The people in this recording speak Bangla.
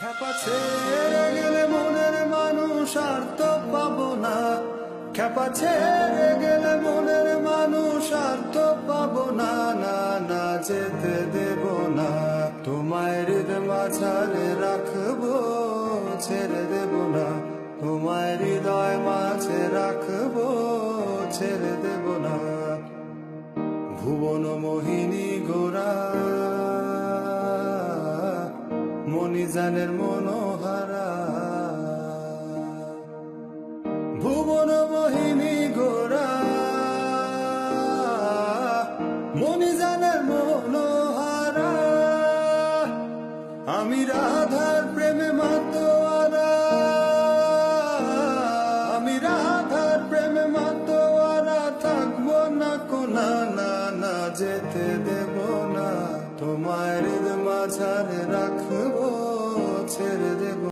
খ্যাপা ছেড়ে গেলে মনের মানুষ আর তো পাবো না। খ্যাপা ছেড়ে গেলে মনের মানুষ আর তো পাবো না। না না যেতে দেব না, তোমায় হৃদয় মাঝারে রাখবো, ছেড়ে দেব না। তোমায় হৃদয় মাঝে রাখবো, ছেড়ে দেব না। ভুবন মোহিনী গোরা মণিজানের মনোহারা, ভুবন মোহিনী গোরা মণিজানের মনোহারা। আমি রাধার প্রেমে মাতোয়ারা, আমি রাধার প্রেমে মাতোয়ারা। থাকবো না কোনা, না না যেতে দেব না, তোমায় হৃদয় মাঝারে রাখবো, ছেড়ে দেব।